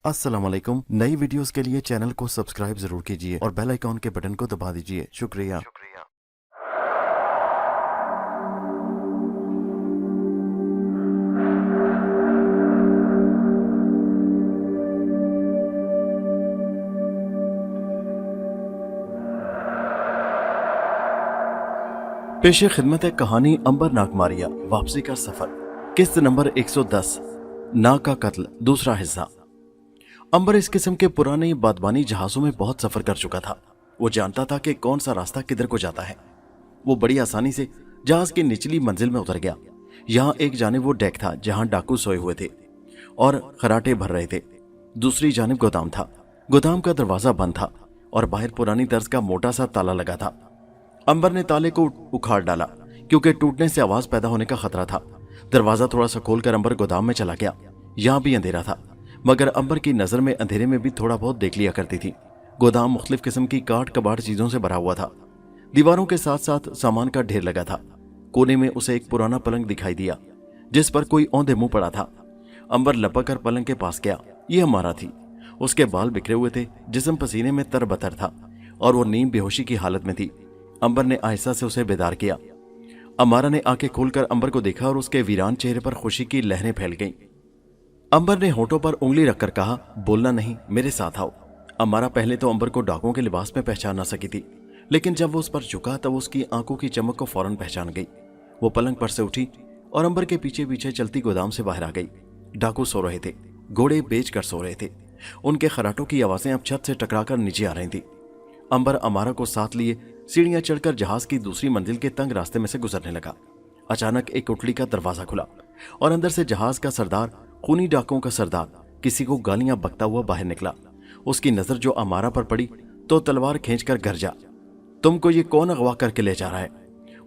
अस्सलाम वालेकुम। नई वीडियोस के लिए चैनल को सब्सक्राइब जरूर कीजिए और बेल आइकॉन के बटन को दबा दीजिए। शुक्रिया। पेशे खिदमत है कहानी अंबर नागमारिया वापसी का सफर, किस्त नंबर 110, नाग का कत्ल, दूसरा हिस्सा। अंबर इस किस्म के पुराने बादबानी जहाजों में बहुत सफर कर चुका था। वो जानता था कि कौन सा रास्ता किधर को जाता है। वो बड़ी आसानी से जहाज की निचली मंजिल में उतर गया। यहाँ एक जानिब वो डेक था जहां डाकू सोए हुए थे और खराटे भर रहे थे। दूसरी जानिब गोदाम था। गोदाम का दरवाजा बंद था और बाहर पुरानी तर्ज का मोटा सा ताला लगा था। अंबर ने ताले को उखाड़ डाला क्योंकि टूटने से आवाज पैदा होने का खतरा था। दरवाजा थोड़ा सा खोलकर अंबर गोदाम में चला गया। यहाँ भी अंधेरा था, मगर अंबर की नजर में अंधेरे में भी थोड़ा बहुत देख लिया करती थी। गोदाम मुख्तलिफ किस्म की काट कबाड़ चीजों से भरा हुआ था। दीवारों के साथ साथ सामान का ढेर लगा था। कोने में उसे एक पुराना पलंग दिखाई दिया जिस पर कोई औंधे मुंह पड़ा था। अंबर लपक कर पलंग के पास गया। यह हमारा थी। उसके बाल बिखरे हुए थे, जिस्म पसीने में तरबतर था और वो नींद बेहोशी की हालत में थी। अंबर ने आहिस्ता से उसे बेदार किया। अमारा ने आंखें खोलकर अंबर को देखा और उसके वीरान चेहरे पर खुशी की लहरें फैल गईं। अंबर ने होठों पर उंगली रखकर कहा, बोलना नहीं, मेरे साथ आओ। अमारा पहले तो अंबर को डाकुओं के लिबास में पहचान ना सकी थी, लेकिन जब वो उस पर झुका तब उसकी आंखों की चमक को फौरन पहचान गई। वो पलंग पर से उठी और अंबर के पीछे पीछे चलती गोदाम से बाहर आ गई। डाकू सो रहे थे, घोड़े बेच कर सो रहे थे। उनके खराटों की आवाजें अब छत से टकराकर नीचे आ रही थी। अंबर अमारा को साथ लिए सीढ़ियां चढ़कर जहाज की दूसरी मंजिल के तंग रास्ते में से गुजरने लगा। अचानक एक कुटली का दरवाजा खुला और अंदर से जहाज का सरदार, खूनी डाकुओं का सरदार, किसी को गालियां बकता हुआ बाहर निकला। उसकी नजर जो अमारा पर पड़ी तो तलवार खींचकर घर जा। तुमको ये कौन अगवा करके ले जा रहा है?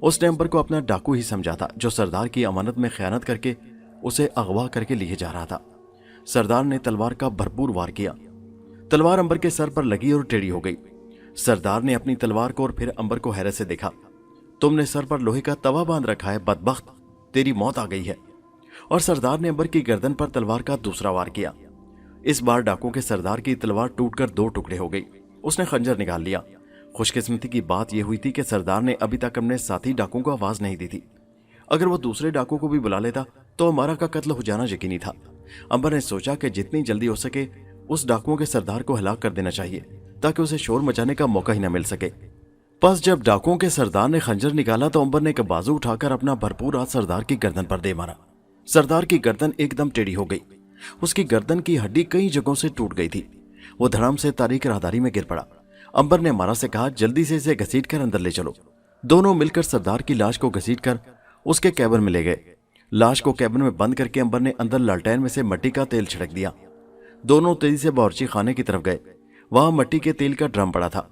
उसने अंबर को अपना डाकू ही समझा था जो सरदार की अमानत में खयानत करके उसे अगवा करके लिए जा रहा था। सरदार ने तलवार का भरपूर वार किया। तलवार अंबर के सर पर लगी और टेढ़ी हो गई। सरदार ने अपनी तलवार को और फिर अंबर को हैरत से देखा। तुमने सर पर लोहे का तवा बांध रखा है बदबख्त, तेरी मौत आ गई है। और सरदार ने अंबर की गर्दन पर तलवार का दूसरा वार किया। इस बार डाकू के सरदार की तलवार टूटकर दो टुकड़े हो गई। उसने खंजर निकाल लिया। खुशकिस्मती की बात यह हुई थी कि सरदार ने अभी तक अपने साथी डाकुओं को आवाज नहीं दी थी। अगर वो दूसरे डाकू को भी बुला लेता तो अमारा का कत्ल हो जाना यकीनी था। अंबर ने सोचा कि जितनी जल्दी हो सके उस डाकुओं के सरदार को हलाक कर देना चाहिए ताकि उसे शोर मचाने का मौका ही न मिल सके। बस जब डाकुओं के सरदार ने खंजर निकाला तो अंबर ने एक बाजू उठाकर अपना भरपूर हाथ सरदार की गर्दन पर दे मारा। सरदार की गर्दन एकदम टेढ़ी हो गई। उसकी गर्दन की हड्डी कई जगहों से टूट गई थी। वो धड़ाम से तारीक राहदारी में गिर पड़ा। अंबर ने अमारा से कहा, जल्दी से इसे घसीट कर अंदर ले चलो। दोनों मिलकर सरदार की लाश को घसीट कर उसके कैबिन में ले गए। लाश को कैबिन में बंद करके अंबर ने अंदर लालटेन में से मिट्टी का तेल छिड़क दिया। दोनों तेजी से बावर्ची खाने की तरफ गए। वहां मिट्टी के तेल का ड्रम पड़ा था।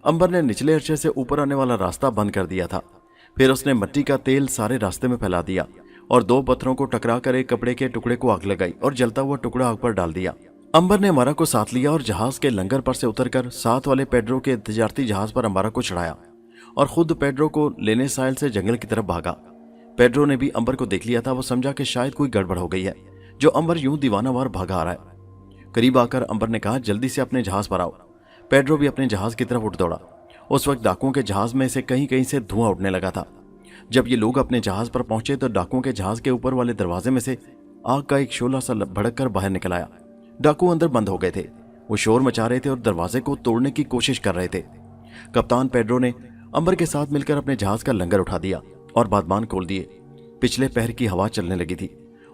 अंबर ने निचले अर्शे से ऊपर आने वाला रास्ता बंद कर दिया था। फिर उसने मिट्टी का तेल सारे रास्ते में फैला दिया और दो पत्थरों को टकरा कर एक कपड़े के टुकड़े को आग लगाई और जलता हुआ टुकड़ा आग पर डाल दिया। अंबर ने अमारा को साथ लिया और जहाज के लंगर पर से उतरकर साथ वाले पेड्रो के तजारती जहाज पर अमारा को चढ़ाया और खुद पेड्रो को लेने साहिल से जंगल की तरफ भागा। पेड्रो ने भी अंबर को देख लिया था। वो समझा कि शायद कोई गड़बड़ हो गई है जो अंबर यूं दीवानावार भागा आ रहा है। करीब आकर अंबर ने कहा, जल्दी से अपने जहाज पर आओ। पेड्रो भी अपने जहाज की तरफ उठ दौड़ा। उस वक्त डाकुओं के जहाज में से कहीं कहीं से धुआं उठने लगा था। जब ये लोग अपने जहाज पर पहुंचे तो डाकुओं के जहाज के ऊपर वाले दरवाजे में से आग का एक शोला सा भड़क कर बाहर निकल आया। डाकू अंदर बंद हो गए थे। वो शोर मचा रहे थे और दरवाजे को तोड़ने की कोशिश कर रहे थे। कप्तान पेड्रो ने अंबर के साथ मिलकर अपने जहाज का लंगर उठा दिया और बादबान खोल दिए। पिछले पहर की हवा चलने लगी थी।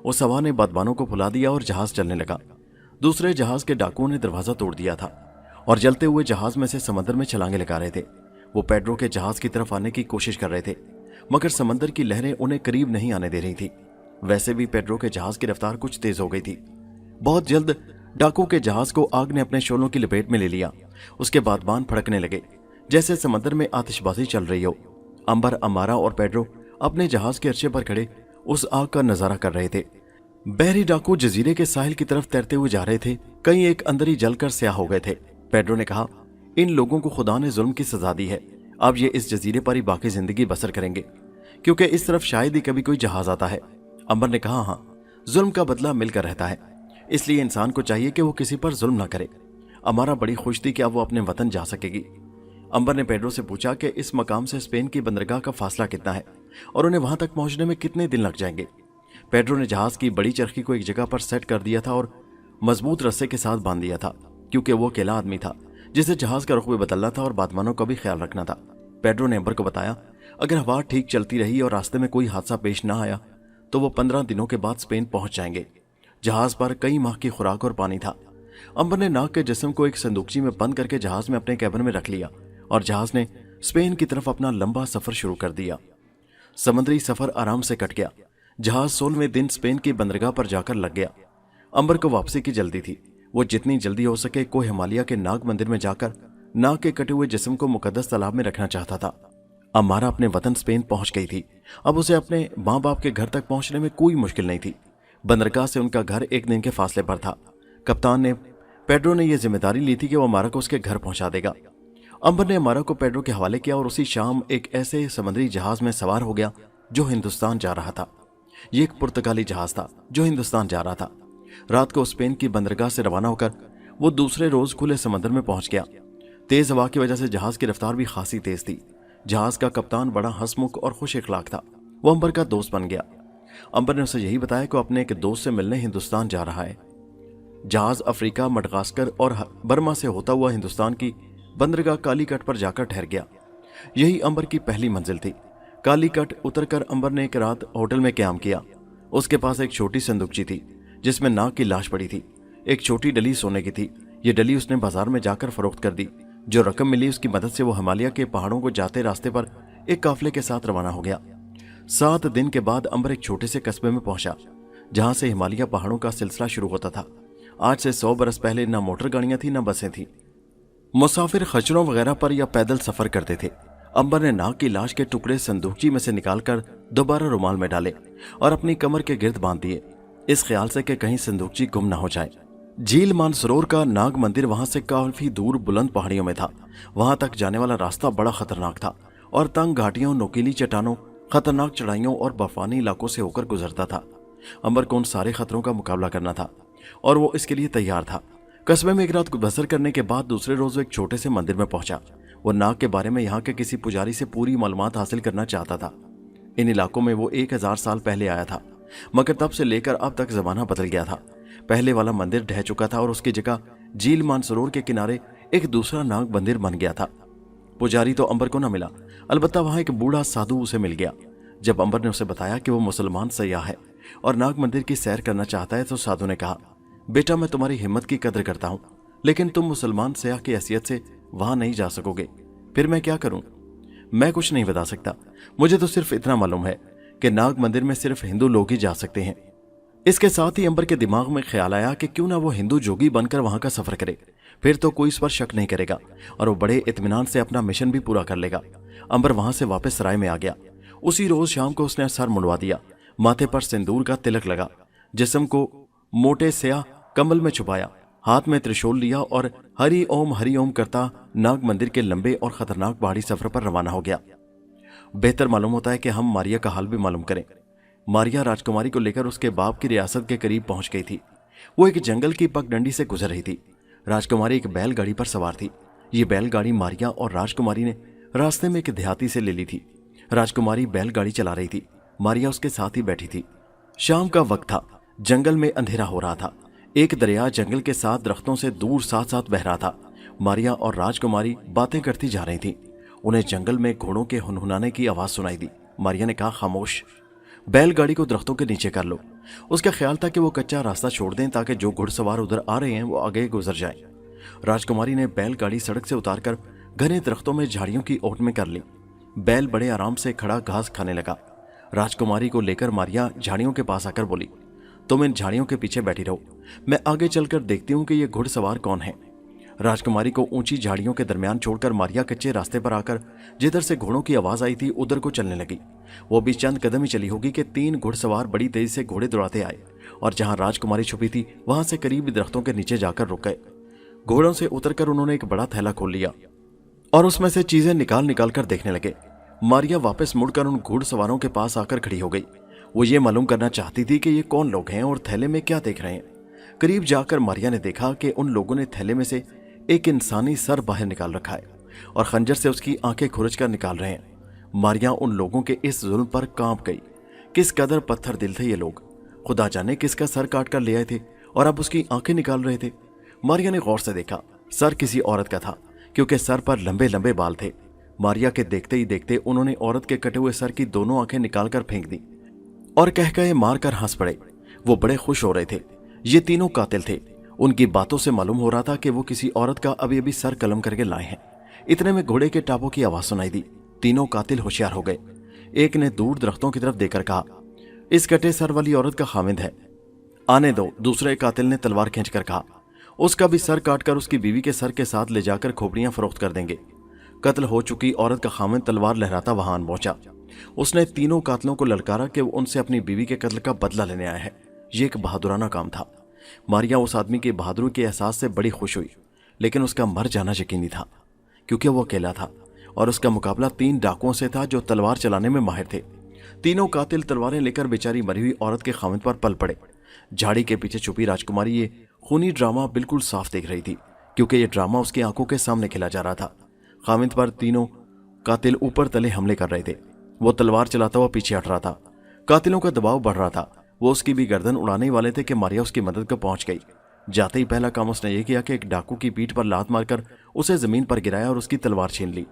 उस हवा ने बादबानों को फुला दिया और जहाज चलने लगा। दूसरे जहाज के डाकुओं ने दरवाजा तोड़ दिया था और जलते हुए जहाज में से समंदर में छलांगे लगा रहे थे। वो पेड्रो के जहाज की तरफ आने की कोशिश कर रहे थे, मगर समंदर की लहरें उन्हें करीब नहीं आने दे रही थी। वैसे भी पेड्रो के जहाज की रफ्तार कुछ तेज हो गई थी। बहुत जल्द डाकुओं के जहाज को आग ने अपने शोलों की लपेट में ले लिया। उसके बादबान फड़कने लगे जैसे समंदर में आतिशबाजी चल रही हो। अंबर, अमारा और पेड्रो अपने जहाज के अर्शे पर खड़े उस आग का नजारा कर रहे थे। बहरी डाकू जजीरे के साहिल की तरफ तैरते हुए जा रहे थे। कई एक अंदर ही जलकर स्याह हो गए थे। पेड्रो ने कहा, इन लोगों को खुदा ने जुल्म की सजा दी है। अब ये इस जजीरे पर ही बाकी जिंदगी बसर करेंगे क्योंकि इस तरफ शायद ही कभी कोई जहाज आता है। अंबर ने कहा, हाँ, जुल्म का बदला मिलकर रहता है। اس لیए इंसान को चाहिए कि वो किसी पर जुल्म ना करे। अमारा बड़ी खुश थी कि अब वो अपने वतन जा सकेगी। अंबर ने पेड्रो से पूछा कि इस मकाम से स्पेन की बंदरगाह का फासला कितना है और उन्हें वहां तक पहुंचने में कितने दिन लग जाएंगे। पेड्रो ने जहाज की बड़ी चरखी को एक जगह पर सेट कर दिया था और मजबूत रस्से के साथ बांध दिया था, क्योंकि वो अकेला आदमी था जिसे जहाज का रुख भी बदलना था और बादमानों का भी ख्याल रखना था। पेड्रो ने अंबर को बताया, अगर हवा ठीक चलती रही और रास्ते में कोई हादसा पेश ना आया तो वो 15 दिनों के बाद स्पेन पहुंच जाएंगे। जहाज पर कई माह की खुराक और पानी था। अंबर ने नाग के जिस्म को एक संदूकची में बंद करके जहाज में अपने कैबिन में रख लिया और जहाज ने स्पेन की तरफ अपना लंबा सफर शुरू कर दिया। समुद्री सफर आराम से कट गया। जहाज 16वें दिन स्पेन की बंदरगाह पर जाकर लग गया। अंबर को वापसी की जल्दी थी। वो जितनी जल्दी हो सके कोह हिमालय के नाग मंदिर में जाकर नाग के कटे हुए जिस्म को मुकद्दस तालाब में रखना चाहता था। अमारा अपने वतन स्पेन पहुंच गई थी। अब उसे अपने माँ बाप के घर तक पहुंचने में कोई मुश्किल नहीं थी। बंदरगाह से उनका घर 1 दिन के फासले पर था। कप्तान ने पेड्रो ने यह जिम्मेदारी ली थी कि वो अमारा को उसके घर पहुंचा देगा। अंबर ने अमारा को पेड्रो के हवाले किया और उसी शाम एक ऐसे समुद्री जहाज में सवार हो गया जो हिंदुस्तान जा रहा था। ये एक पुर्तगाली जहाज था जो हिंदुस्तान जा रहा था। रात को स्पेन की बंदरगाह से रवाना होकर वो दूसरे रोज खुले समंदर में पहुंच गया। तेज हवा की वजह से जहाज की रफ्तार भी खासी तेज थी। जहाज का कप्तान बड़ा हंसमुख और खुश इखलाक था। वो अंबर का दोस्त बन गया। अंबर ने उसे यही बताया कि वो अपने एक दोस्त से मिलने हिंदुस्तान जा रहा है। जहाज अफ्रीका, मडगास्कर और बर्मा से होता हुआ हिंदुस्तान की बंदरगाह कालीकट पर जाकर ठहर गया। यही अंबर की पहली मंजिल थी। कालीकट उतरकर अंबर ने एक रात होटल में क्याम किया। उसके पास एक छोटी संदूकची थी जिसमें नाग की लाश पड़ी थी। एक छोटी डली सोने की थी। ये डली उसने बाजार में जाकर फरोख्त कर दी। जो रकम मिली उसकी मदद से वो हिमालय के पहाड़ों को जाते रास्ते पर एक काफले के साथ रवाना हो गया। 7 दिन के बाद अंबर एक छोटे से कस्बे में पहुंचा जहां से हिमालय पहाड़ों का सिलसिला शुरू होता था। आज से 100 बरस पहले न मोटर गाड़ियां थी न बसें थी। मुसाफिर खच्चरों वगैरह पर या पैदल सफर करते थे। अंबर ने नाग की लाश के टुकड़े संदूकची में से निकालकर दोबारा रुमाल में डाले और अपनी कमर के गिर्द बांध दिए, इस ख्याल से कि कहीं संदूकची गुम ना हो जाए। झील मानसरोवर का नाग मंदिर वहां से काफी दूर बुलंद पहाड़ियों में था। वहां तक जाने वाला रास्ता बड़ा खतरनाक था और तंग घाटियों, नोकीली चट्टानों, खतरनाक चढ़ाइयों और बर्फानी इलाकों से होकर गुजरता था। अंबर को उन सारे खतरों का मुकाबला करना था और वो इसके लिए तैयार था। कस्बे में एक रात बसर करने के बाद दूसरे रोज वो एक छोटे से मंदिर में पहुंचा। वो नाग के बारे में यहाँ के किसी पुजारी से पूरी मालूमात हासिल करना चाहता था। इन इलाकों में वो 1000 साल पहले आया था, मगर तब से लेकर अब तक जमाना बदल गया था। पहले वाला मंदिर ढह चुका था और उसकी जगह झील मानसरोवर के किनारे एक दूसरा नाग मंदिर बन गया था। पुजारी तो अंबर को न मिला, अलबत्ता वहां एक बूढ़ा साधु उसे मिल गया। जब अंबर ने उसे बताया कि वो मुसलमान सयाह है और नाग मंदिर की सैर करना चाहता है तो साधु ने कहा, बेटा मैं तुम्हारी हिम्मत की कदर करता हूं, लेकिन तुम मुसलमान सयाह की हैसियत से वहां नहीं जा सकोगे। फिर मैं क्या करूं? मैं कुछ नहीं बता सकता। मुझे तो सिर्फ इतना मालूम है कि नाग मंदिर में सिर्फ हिंदू लोग ही जा सकते हैं। इसके साथ ही अंबर के दिमाग में ख्याल आया कि क्यों ना वो हिंदू जोगी बनकर वहां का सफर करे, फिर तो कोई इस पर शक नहीं करेगा और वो बड़े इत्मीनान से अपना मिशन भी पूरा कर लेगा। अंबर वहां से वापस सराय में आ गया। उसी रोज शाम को उसने सर मुंडवा दिया, माथे पर सिंदूर का तिलक लगा, जिस्म को मोटे स्याह कंबल में छुपाया, हाथ में त्रिशूल लिया और हरि ओम करता नाग मंदिर के लंबे और खतरनाक पहाड़ी सफर पर रवाना हो गया। बेहतर मालूम होता है कि हम मारिया का हाल भी मालूम करें। मारिया राजकुमारी को लेकर उसके बाप की रियासत के करीब पहुंच गई थी। वो एक जंगल की पगडंडी से गुजर रही थी। राजकुमारी एक बैलगाड़ी पर सवार थी। ये बैलगाड़ी मारिया और राजकुमारी ने रास्ते में एक देहाती से ले ली थी। राजकुमारी बैलगाड़ी चला रही थी, मारिया उसके साथ ही बैठी थी। शाम का वक्त था, जंगल में अंधेरा हो रहा था। एक दरिया जंगल के साथ दरख्तों से दूर साथ साथ बह रहा था। मारिया और राजकुमारी बातें करती जा रही थी। उन्हें जंगल में घोड़ों के हुनहुनाने की आवाज सुनाई दी। मारिया ने कहा, खामोश, बैलगाड़ी को दरख्तों के नीचे कर लो। उसका ख्याल था कि वो कच्चा रास्ता छोड़ दें ताकि जो घुड़सवार उधर आ रहे हैं वो आगे गुजर जाएं। राजकुमारी ने बैलगाड़ी सड़क से उतारकर घने दरख्तों में झाड़ियों की ओट में कर ली। बैल बड़े आराम से खड़ा घास खाने लगा। राजकुमारी को लेकर मारिया झाड़ियों के पास आकर बोली, तुम इन झाड़ियों के पीछे बैठी रहो, मैं आगे चलकर देखती हूँ कि ये घुड़सवार कौन है। राजकुमारी को ऊंची झाड़ियों के दरमियान छोड़कर मारिया कच्चे रास्ते पर आकर जिधर से घोड़ों की आवाज आई थी उधर को चलने लगी। वो भी चंद कदम ही चली होगी कि 3 घुड़सवार बड़ी तेजी से घोड़े दौड़ाते आए और जहां राजकुमारी छुपी थी वहां से करीब दरख्तों के नीचे जाकर रुक गए। घोड़ों से उतरकर उन्होंने एक बड़ा थैला खोल लिया और उसमें से चीजें निकाल निकाल कर देखने लगे। मारिया वापस मुड़कर उन घुड़सवारों के पास आकर खड़ी हो गई। वो ये मालूम करना चाहती थी कि ये कौन लोग हैं और थैले में क्या देख रहे हैं। करीब जाकर मारिया ने देखा कि उन लोगों ने थैले में से एक इंसानी सर बाहर निकाल रखा है और खंजर से उसकी आंखें खुरच कर निकाल रहे हैं। मारिया उन लोगों के इस जुल्म पर कांप गई। किस कदर पत्थर दिल थे ये लोग। खुदा जाने किसका सर काट कर ले आए थे और अब उसकी आंखें निकाल रहे थे। मारिया ने गौर से देखा, सर किसी औरत का था, क्योंकि सर पर लंबे लंबे बाल थे। मारिया के देखते ही देखते उन्होंने औरत के कटे हुए सर की दोनों आंखें निकालकर फेंक दी और कह कहे मार कर हंस पड़े। वो बड़े खुश हो रहे थे। ये तीनों कातिल थे। उनकी बातों से मालूम हो रहा था कि वो किसी औरत का अभी अभी सर कलम करके लाए हैं। इतने में घोड़े के टापों की आवाज सुनाई दी। तीनों कातिल होशियार हो गए। एक ने दूर दरख्तों की तरफ देखकर कहा, इस कटे सर वाली औरत का खामिद है, आने दो। दूसरे कातिल ने तलवार खींचकर कहा, उसका भी सर काटकर उसकी बीवी के सर के साथ ले जाकर खोपड़ियां फरोख्त कर देंगे। कत्ल हो चुकी औरत का खामिद तलवार लहराता वहां आन पहुंचा। उसने तीनों कातिलों को ललकारा कि वो उनसे अपनी बीवी के कत्ल का बदला लेने आया है। ये एक बहादुराना काम था। मारिया उस आदमी की बहादुरी के एहसास से बड़ी खुश हुई, लेकिन उसका मर जाना यकीनी था, क्योंकि वो अकेला था और उसका मुकाबला 3 डाकुओं से था जो तलवार चलाने में माहिर थे। तीनों कातिल तलवारें लेकर बेचारी मरी हुई औरत के खामिद पर पल पड़े। झाड़ी के पीछे छुपी राजकुमारी ये खूनी ड्रामा बिल्कुल साफ देख रही थी, क्योंकि ये ड्रामा उसकी आंखों के सामने खेला जा रहा था। खामिद पर तीनों कातिल ऊपर तले हमले कर रहे थे। वो तलवार चलाता हुआ पीछे हट रहा था। कातिलों का दबाव बढ़ रहा था। वो उसकी भी गर्दन उड़ाने वाले थे कि मारिया उसकी मदद को पहुंच गई। जाते ही पहला काम उसने ये किया कि एक डाकू की पीठ पर लात मारकर उसे जमीन पर गिराया और उसकी तलवार छीन ली।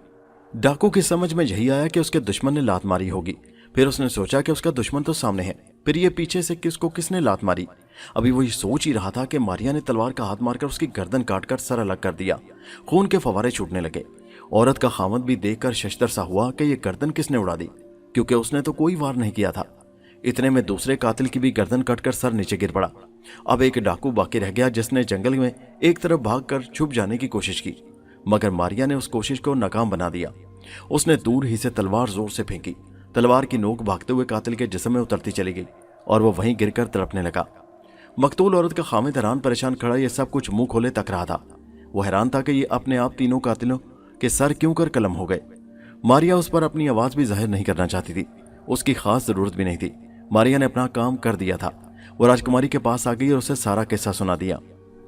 डाकू की समझ में यही आया कि उसके दुश्मन ने लात मारी होगी। फिर उसने सोचा कि उसका दुश्मन तो सामने है, फिर ये पीछे से किसने लात मारी। अभी वो ये सोच ही रहा था कि मारिया ने तलवार का हाथ मारकर उसकी गर्दन काटकर सर अलग कर दिया। खून के फवारे छूटने लगे। औरत का खामद भी देखकर शशदर सा हुआ कि ये गर्दन किसने उड़ा दी, क्योंकि उसने तो कोई वार नहीं किया था। इतने में दूसरे कातिल की भी गर्दन कटकर सर नीचे गिर पड़ा। अब एक डाकू बाकी रह गया जिसने जंगल में एक तरफ भागकर छुप जाने की कोशिश की, मगर मारिया ने उस कोशिश को नाकाम बना दिया। उसने दूर ही से तलवार जोर से फेंकी। तलवार की नोक भागते हुए कातिल के जिस्म में उतरती चली गई और वो वहीं गिरकर तड़पने लगा। मकतूल औरत का खामिद हैरान परेशान खड़ा ये सब कुछ मुंह खोले तक रहा था। वो हैरान था कि ये अपने आप तीनों कातिलों के सर क्यों कर कलम हो गए। मारिया उस पर अपनी आवाज भी जाहिर नहीं करना चाहती थी। उसकी खास जरूरत भी नहीं थी। मारिया ने अपना काम कर दिया था। वो राजकुमारी के पास आ गई और उसे सारा किस्सा सुना दिया।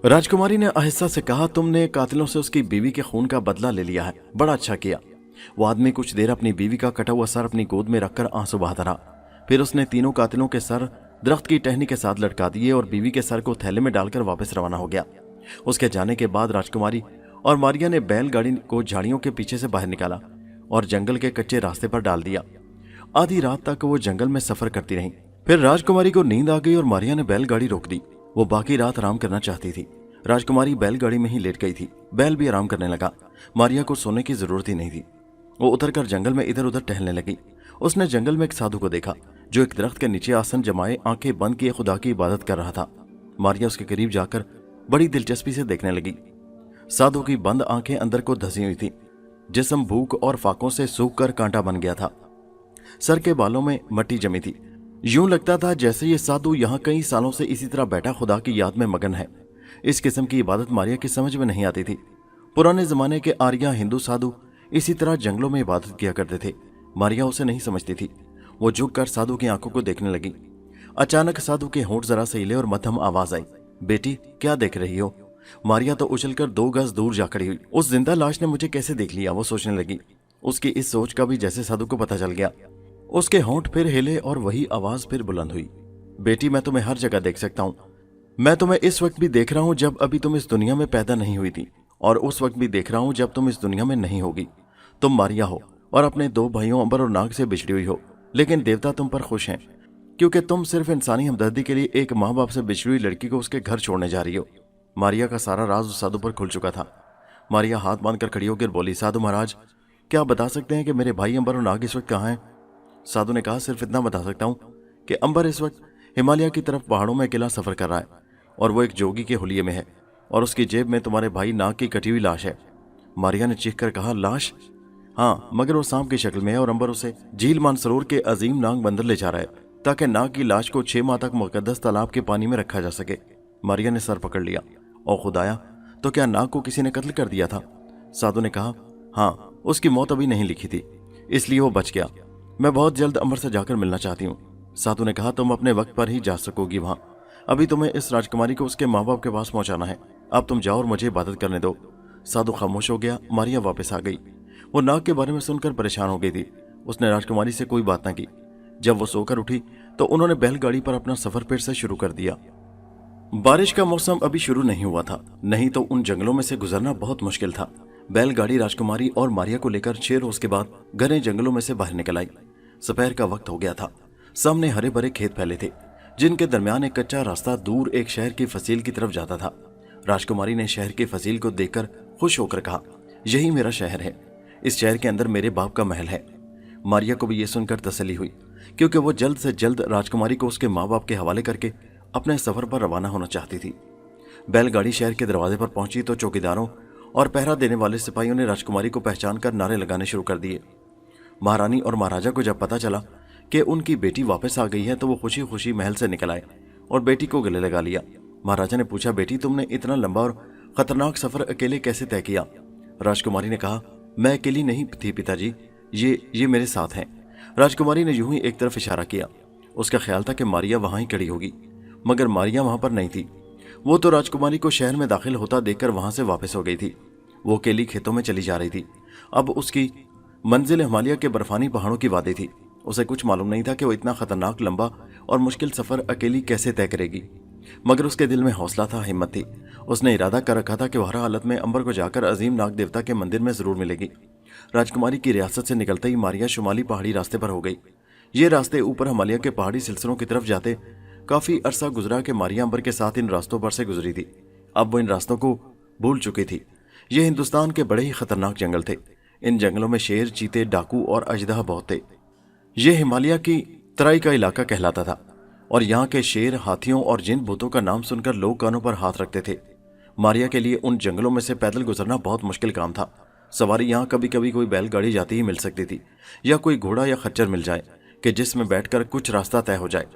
राजकुमारी ने आहिस्ता से कहा, तुमने कातिलों से उसकी बीवी के खून का बदला ले लिया है, बड़ा अच्छा किया। वो आदमी कुछ देर अपनी बीवी का कटा हुआ सर अपनी गोद में रखकर आंसू बहाता रहा। फिर उसने तीनों कातिलों के सर दरख्त की टहनी के साथ लटका दिए और बीवी के सर को थैले में डालकर वापस रवाना हो गया। उसके जाने के बाद राजकुमारी और मारिया ने बैलगाड़ी को झाड़ियों के पीछे से बाहर निकाला और जंगल के कच्चे रास्ते पर डाल दिया। आधी रात तक वो जंगल में सफर करती रही। फिर राजकुमारी को नींद आ गई और मारिया ने बैलगाड़ी रोक दी। वो बाकी रात आराम करना चाहती थी। राजकुमारी बैलगाड़ी में ही लेट गई थी। बैल भी आराम करने लगा। मारिया को सोने की जरूरत ही नहीं थी। वो उतरकर जंगल में इधर उधर टहलने लगी। उसने जंगल में एक साधु को देखा जो एक दरख्त के नीचे आसन जमाए आंखें बंद किए खुदा की इबादत कर रहा था। मारिया उसके करीब जाकर बड़ी दिलचस्पी से देखने लगी। साधु की बंद आंखें अंदर को धसी हुई थी। जिस्म भूख और फाकों से सूख कर कांटा बन गया था। सर के बालों में मट्टी जमी थी। यूं लगता था जैसे ये साधु यहाँ कई सालों से इसी तरह बैठा खुदा की याद में मगन है। इस किस्म की इबादत मारिया की समझ में नहीं आती थी। पुराने जमाने के आर्या हिंदू साधु इसी तरह जंगलों में इबादत किया करते थे। मारिया उसे नहीं समझती थी। वो झुककर साधु की आंखों को देखने लगी। अचानक साधु के होंठ जरा से हिले और मध्यम आवाज आई, बेटी क्या देख रही हो? मारिया तो उछलकर 2 गज दूर जा खड़ी हुई। उस जिंदा लाश ने मुझे कैसे देख लिया, वो सोचने लगी। उसकी इस सोच का भी जैसे साधु को पता चल गया। उसके होंठ फिर हिले और वही आवाज फिर बुलंद हुई, बेटी मैं तुम्हें हर जगह देख सकता हूं। मैं तुम्हें इस वक्त भी देख रहा हूं जब अभी तुम इस दुनिया में पैदा नहीं हुई थी, और उस वक्त भी देख रहा हूं जब तुम इस दुनिया में नहीं होगी। तुम मारिया हो और अपने 2 भाइयों अंबर और नाग से बिछड़ी हुई हो, लेकिन देवता तुम पर खुश हैं क्योंकि तुम सिर्फ इंसानी हमदर्दी के लिए एक माँ बाप से बिछड़ी हुई लड़की को उसके घर छोड़ने जा रही हो। मारिया का सारा राज उस साधु पर खुल चुका था। मारिया हाथ बांधकर खड़ी होकर बोली, साधु महाराज क्या आप बता सकते हैं कि मेरे भाई अंबर और नाग इस वक्त कहाँ हैं? साधु ने कहा, सिर्फ इतना बता सकता हूँ कि अंबर इस वक्त हिमालय की तरफ पहाड़ों में अकेला सफर कर रहा है और वो एक जोगी के हुलिये में है और उसकी जेब में तुम्हारे भाई नाग की कटी हुई लाश है। मारिया ने चीख कर कहा, लाश? हाँ, मगर वो सांप की शक्ल में है और अंबर उसे झील मानसरोवर के अजीम नाग बंदर ले जा रहा है ताकि नाग की लाश को 6 माह तक मुकद्दस तालाब के पानी में रखा जा सके। मारिया ने सर पकड़ लिया, और खुदाया तो क्या नाग को किसी ने कत्ल कर दिया था? साधु ने कहा, हाँ, उसकी मौत अभी नहीं लिखी थी इसलिए वो बच गया। मैं बहुत जल्द अंबर से जाकर मिलना चाहती हूँ। साधु ने कहा, तुम अपने वक्त पर ही जा सकोगी वहां। अभी तुम्हें इस राजकुमारी को उसके माँ बाप के पास पहुंचाना है। अब तुम जाओ और मुझे इबादत करने दो। साधु खामोश हो गया। मारिया वापस आ गई। वो नाग के बारे में सुनकर परेशान हो गई थी। उसने राजकुमारी से कोई बात न की। जब वो सोकर उठी तो उन्होंने बैलगाड़ी पर अपना सफर फिर से शुरू कर दिया। बारिश का मौसम अभी शुरू नहीं हुआ था, नहीं तो उन जंगलों में से गुजरना बहुत मुश्किल था। बैलगाड़ी राजकुमारी और मारिया को लेकर 6 रोज के बाद घने जंगलों में से बाहर निकल आई। दोपहर का वक्त हो गया था। सामने हरे भरे खेत फैले थे, जिनके दरमियान एक कच्चा रास्ता दूर एक शहर की फसील की तरफ जाता था। राजकुमारी ने शहर की फसील को देखकर खुश होकर कहा, यही मेरा शहर है। इस शहर के अंदर मेरे बाप का महल है। मारिया को भी यह सुनकर तसल्ली हुई, क्योंकि वो जल्द से जल्द राजकुमारी को उसके माँ बाप के हवाले करके अपने सफर पर रवाना होना चाहती थी। बैलगाड़ी शहर के दरवाजे पर पहुंची तो चौकीदारों और पहरा देने वाले सिपाहियों ने राजकुमारी को पहचान कर नारे लगाने शुरू कर दिए। महारानी और महाराजा को जब पता चला कि उनकी बेटी वापस आ गई है तो वो खुशी खुशी महल से निकल आए और बेटी को गले लगा लिया। महाराजा ने पूछा, बेटी तुमने इतना लंबा और खतरनाक सफर अकेले कैसे तय किया? राजकुमारी ने कहा, मैं अकेली नहीं थी पिताजी, ये मेरे साथ हैं। राजकुमारी ने यूं ही एक तरफ इशारा किया। उसका ख्याल था कि मारिया वहां ही खड़ी होगी, मगर मारिया वहां पर नहीं थी। वो तो राजकुमारी को शहर में दाखिल होता देखकर वहां से वापस हो गई थी। वो अकेली खेतों में चली जा रही थी। अब उसकी मंजिल हिमालय के बर्फानी पहाड़ों की वादी थी। उसे कुछ मालूम नहीं था कि वो इतना खतरनाक, लंबा और मुश्किल सफर अकेली कैसे तय करेगी, मगर उसके दिल में हौसला था, हिम्मत थी। उसने इरादा कर रखा था कि वो हर हालत में अंबर को जाकर अजीम नाग देवता के मंदिर में जरूर मिलेगी। राजकुमारी की रियासत से निकलते ही मारिया शुमाली पहाड़ी रास्ते पर हो गई। ये रास्ते ऊपर हिमालय के पहाड़ी सिलसिलों की तरफ जाते। काफी अरसा गुजरा कि मारिया अंबर के साथ इन रास्तों पर से गुजरी थी। अब वो इन रास्तों को भूल चुकी थी। ये हिंदुस्तान के बड़े ही खतरनाक जंगल थे। इन जंगलों में शेर, चीते, डाकू और अजदहा बहुत थे। ये हिमालय की तराई का इलाका कहलाता था और यहाँ के शेर, हाथियों और जिन भूतों का नाम सुनकर लोग कानों पर हाथ रखते थे। मारिया के लिए उन जंगलों में से पैदल गुजरना बहुत मुश्किल काम था। सवारी यहाँ कभी कभी कोई बैलगाड़ी जाती ही मिल सकती थी, या कोई घोड़ा या खच्चर मिल जाए कि जिसमें बैठकर कुछ रास्ता तय हो जाए।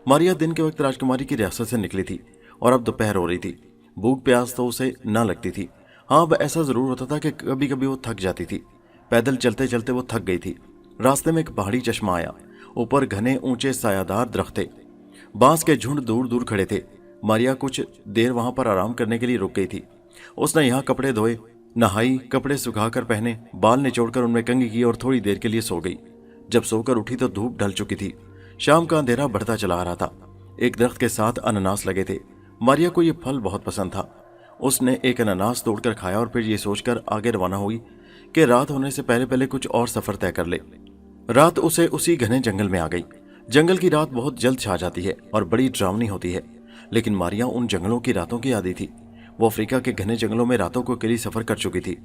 मारिया दिन के वक्त राजकुमारी की रियासत से निकली थी और अब दोपहर हो रही थी। भूख प्यास तो उसे न लगती थी। हाँ, अब ऐसा जरूर होता था कि कभी कभी वो थक जाती थी। पैदल चलते चलते वो थक गई थी। रास्ते में एक पहाड़ी चश्मा आया। ऊपर घने ऊंचे सायादार दरख्त थे। बांस के झुंड दूर दूर खड़े थे। मारिया कुछ देर वहां पर आराम करने के लिए रुक गई थी। उसने यहाँ कपड़े धोए, नहाई, कपड़े सुखाकर पहने, बाल निचोड़कर उनमें कंघी की और थोड़ी देर के लिए सो गई। जब सोकर उठी तो धूप ढल चुकी थी। शाम का अंधेरा बढ़ता चला आ रहा था। एक दरख्त के साथ अनानास लगे थे। मारिया को यह फल बहुत पसंद था। उसने एक अनानास तोड़कर खाया और फिर ये सोचकर आगे रवाना हुई कि रात होने से पहले पहले कुछ और सफर तय कर ले। रात उसे उसी घने जंगल में आ गई। जंगल की रात बहुत जल्द छा जाती है और बड़ी डरावनी होती है, लेकिन मारिया उन जंगलों की रातों की आदी थी। वो अफ्रीका के घने जंगलों में रातों को अकेली सफर कर चुकी थी।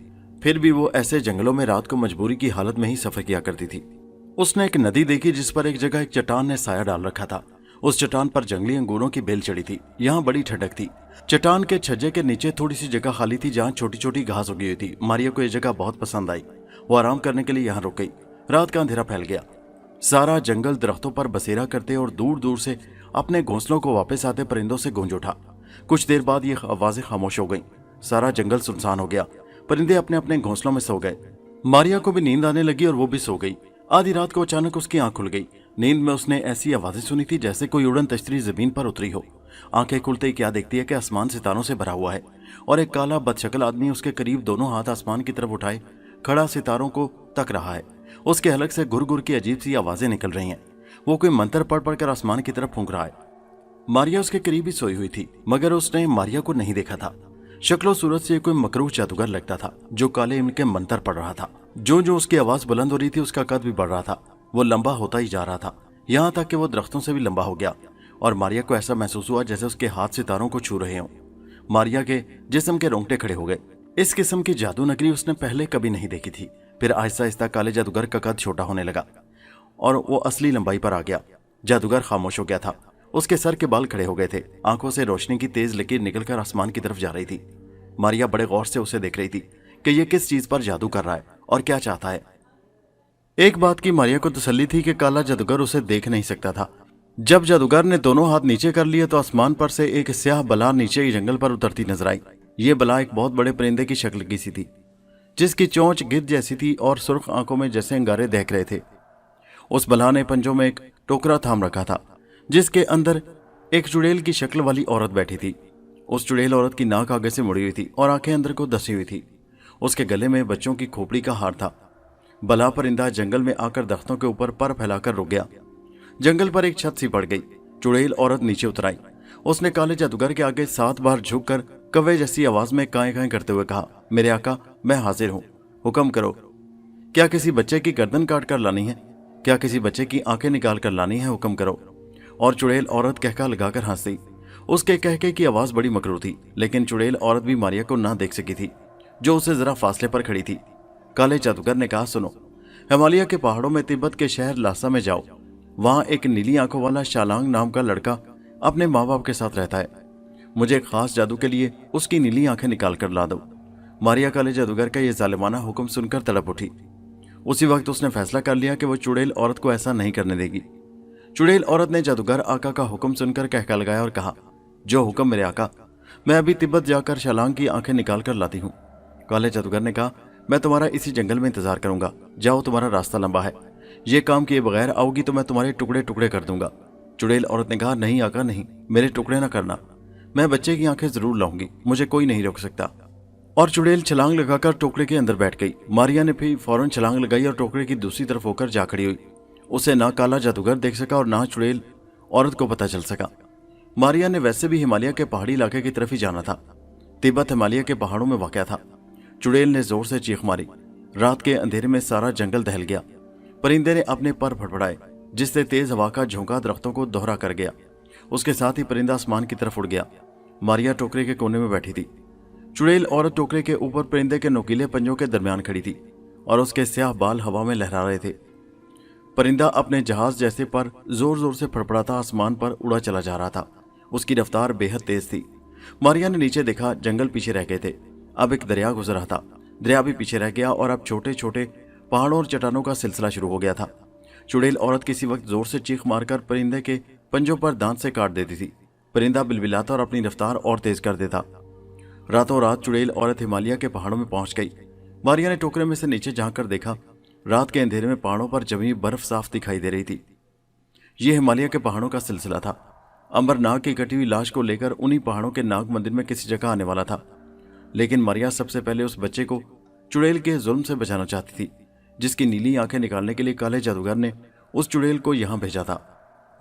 फिर भी वो ऐसे जंगलों में रात को मजबूरी की हालत में ही सफर किया करती थी। उसने एक नदी देखी जिस पर एक जगह एक चट्टान ने साया डाल रखा था। उस चट्टान पर जंगली अंगूरों की बेल चढ़ी थी। यहाँ बड़ी ठंडक थी। चट्टान के छज्जे के नीचे थोड़ी सी जगह खाली थी जहाँ छोटी छोटी घास उगी हुई थी। मारिया को यह जगह बहुत पसंद आई। वो आराम करने के लिए यहाँ रुक गई। रात का अंधेरा फैल गया। सारा जंगल दरख्तों पर बसेरा करते और दूर दूर से अपने घोंसलों को वापस आते परिंदों से गूंज उठा। कुछ देर बाद ये आवाजें खामोश हो गईं। सारा जंगल सुनसान हो गया। परिंदे अपने अपने घोंसलों में सो गए। मारिया को भी नींद आने लगी और वो भी सो गई। आधी रात को अचानक उसकी आंख खुल गई। नींद में उसने ऐसी आवाजें सुनी थी जैसे कोई उड़न तश्तरी जमीन पर उतरी हो। आंखें खुलते ही क्या देखती है कि आसमान सितारों से भरा हुआ है और एक काला बदशक्ल आदमी उसके करीब दोनों हाथ आसमान की तरफ उठाए खड़ा सितारों को तक रहा है। उसके हलक से गुर गुर की अजीब सी आवाजें निकल रही हैं। वो कोई मंत्र पढ़ पढ़ कर आसमान की तरफ फूंक रहा है। मारिया उसके करीब ही सोई हुई थी, मगर उसने मारिया को नहीं देखा था। शक्लो सूरत से कोई मकरूह जादूगर लगता था जो काले इनके मंत्र पढ़ रहा था। जो जो उसकी आवाज बुलंद हो रही थी उसका कद भी बढ़ रहा था। वो लंबा होता ही जा रहा था, यहाँ तक कि वो दरख्तों से भी लंबा हो गया और मारिया को ऐसा महसूस हुआ जैसे उसके हाथ सितारों को छू रहे हों। मारिया के जिस्म के रोंगटे खड़े हो गए। इस किस्म की जादू नगरी उसने पहले कभी नहीं देखी थी। फिर आहिस्ता आहिस्ता काले जादूगर का कद छोटा होने लगा और वो असली लंबाई पर आ गया। जादूगर खामोश हो गया था। उसके सर के बाल खड़े हो गए थे। आंखों से रोशनी की तेज लकीर निकलकर आसमान की तरफ जा रही थी। मारिया बड़े गौर से उसे देख रही थी कि ये किस चीज पर जादू कर रहा है और क्या चाहता है। एक बात की मारिया को तसल्ली थी कि काला जादूगर उसे देख नहीं सकता था। जब जादूगर ने दोनों हाथ नीचे कर लिए तो आसमान पर से एक स्याह बला नीचे ही जंगल पर उतरती नजर आई। ये बला एक बहुत बड़े परिंदे की शक्ल की सी थी, जिसकी चोंच गिद्ध जैसी थी और सुर्ख आंखों में जैसे अंगारे दहक रहे थे। उस बला ने पंजों में एक टोकरा थाम रखा था जिसके अंदर एक चुड़ैल की शक्ल वाली औरत बैठी थी। उस चुड़ैल औरत की नाक आगे से मुड़ी हुई थी और आंखें अंदर को धसी हुई थी। उसके गले में बच्चों की खोपड़ी का हार था। भला परिंदा जंगल में आकर दरख्तों के ऊपर पर फैलाकर रुक गया। जंगल पर एक छत सी पड़ गई। चुड़ैल औरत नीचे उतर आई। उसने काले जादूगर के आगे 7 बार झुककर कव्वे जैसी आवाज में काएं काएं करते हुए कहा, मेरे आका, मैं हाजिर हूं, हुक्म करो। क्या किसी बच्चे की गर्दन काट कर लानी है? क्या किसी बच्चे की आंखें निकाल कर लानी है? हुक्म करो। और चुड़ैल औरत कहका लगाकर हंस दी। उसके कहके की आवाज बड़ी मकरू थी, लेकिन चुड़ैल औरत भी मारिया को ना देख सकी थी, जो उसे जरा फासले पर खड़ी थी। काले जादूगर ने कहा, सुनो, हिमालय के पहाड़ों में तिब्बत के शहर लासा में जाओ। वहां एक नीली आंखों वाला शालांग नाम का लड़का अपने माँ बाप के साथ रहता है। मुझे एक खास जादू के लिए उसकी नीली आंखें निकाल कर ला दो। मारिया काले जादूगर का यह जालिमाना हुक्म सुनकर तड़प उठी। उसी वक्त उसने फैसला कर लिया कि वो चुड़ैल औरत को ऐसा नहीं करने देगी। चुड़ैल औरत ने जादूगर आका का हुक्म सुनकर कहका लगाया और कहा, जो हुक्म मेरे आका, मैं अभी तिब्बत जाकर शालांग की आंखें निकाल कर लाती हूँ। काले जादूगर ने कहा, मैं तुम्हारा इसी जंगल में इंतजार करूंगा। जाओ, तुम्हारा रास्ता लंबा है। ये काम किए बगैर आओगी तो मैं तुम्हारे टुकड़े टुकड़े कर दूंगा। चुड़ैल औरत ने कहा, नहीं आका नहीं, मेरे टुकड़े ना करना। मैं बच्चे की आंखें जरूर लाऊंगी, मुझे कोई नहीं रोक सकता। और चुड़ैल छलांग लगाकर टोकरे के अंदर बैठ गई। मारिया ने भी फौरन छलांग लगाई और टोकरे की दूसरी तरफ होकर जा खड़ी हुई। उसे ना काला जादूगर देख सका और ना चुड़ैल औरत को पता चल सका। मारिया ने वैसे भी हिमालय के पहाड़ी इलाके की तरफ ही जाना था। तिब्बत हिमालय के पहाड़ों में वाक़या था। चुड़ैल ने जोर से चीख मारी। रात के अंधेरे में सारा जंगल दहल गया। परिंदे ने अपने पर फड़फड़ाए, जिससे तेज हवा का झोंका दरख्तों को दोहरा कर गया। उसके साथ ही परिंदा आसमान की तरफ उड़ गया। मारिया टोकरे के कोने में बैठी थी। चुड़ैल औरत टोकरे के ऊपर परिंदे के नोकीले पंजों के दरमियान खड़ी थी और उसके स्याह बाल हवा में लहरा रहे थे। परिंदा अपने जहाज जैसे पर जोर जोर से फड़फड़ाता आसमान पर उड़ा चला जा रहा था। उसकी रफ्तार बेहद तेज थी। मारिया ने नीचे देखा, जंगल पीछे रह गए थे। अब एक दरिया गुजर रहा था। दरिया भी पीछे रह गया और अब छोटे छोटे पहाड़ों और चट्टानों का सिलसिला शुरू हो गया था। चुड़ैल औरत किसी वक्त जोर से चीख मारकर परिंदे के पंजों पर दांत से काट देती थी। परिंदा बिलबिलाता और अपनी रफ्तार और तेज कर देता। रातों रात चुड़ैल औरत हिमालय के पहाड़ों में पहुंच गई। मारिया ने टोकरे में से नीचे झांक कर देखा। रात के अंधेरे में पहाड़ों पर जमी बर्फ साफ दिखाई दे रही थी। यह हिमालय के पहाड़ों का सिलसिला था। अंबरनाग की कटी हुई लाश को लेकर उन्हीं पहाड़ों के नाग मंदिर में किसी जगह आने वाला था। लेकिन मारिया सबसे पहले उस बच्चे को चुड़ैल के जुल्म से बचाना चाहती थी, जिसकी नीली आंखें निकालने के लिए काले जादूगर ने उस चुड़ैल को यहां भेजा था।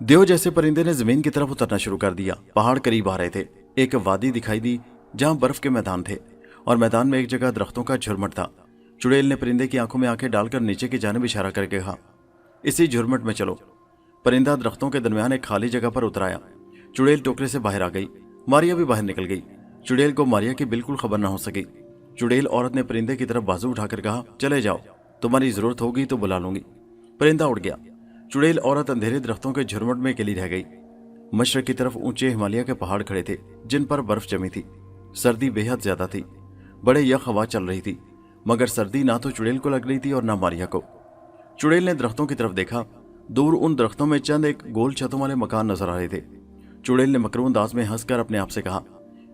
देव जैसे परिंदे ने जमीन की तरफ उतरना शुरू कर दिया। पहाड़ करीब आ रहे थे। एक वादी दिखाई दी जहां बर्फ के मैदान थे और मैदान में एक जगह दरख्तों का झुरमुट था। चुड़ैल ने परिंदे की आंखों में आंखें डालकर नीचे की जानिब इशारा करके कहा, इसी झुरमुट में चलो। परिंदा दरख्तों के दरमियान एक खाली जगह पर उतर आया। चुड़ैल टोकरे से बाहर आ गई। मारिया भी बाहर निकल गई। चुड़ैल को मारिया की बिल्कुल खबर न हो सकी। चुड़ैल औरत ने परिंदे की तरफ बाजू उठाकर कहा, चले जाओ, तुम्हारी जरूरत होगी तो बुला लूंगी। परिंदा उड़ गया। चुड़ैल औरत अंधेरे दरख्तों के झुरमुट में अकेली रह गई। मशरक की तरफ ऊंचे हिमालय के पहाड़ खड़े थे, जिन पर बर्फ जमी थी। सर्दी बेहद ज्यादा थी। बड़े यख हवा चल रही थी, मगर सर्दी ना तो चुड़ैल को लग रही थी और ना मारिया को। चुड़ैल ने दरख्तों की तरफ देखा। दूर उन दरख्तों में चंद एक गोल छतों वाले मकान नजर आ रहे थे। चुड़ैल ने मकरू अंदाज में हंसकर अपने आप से कहा,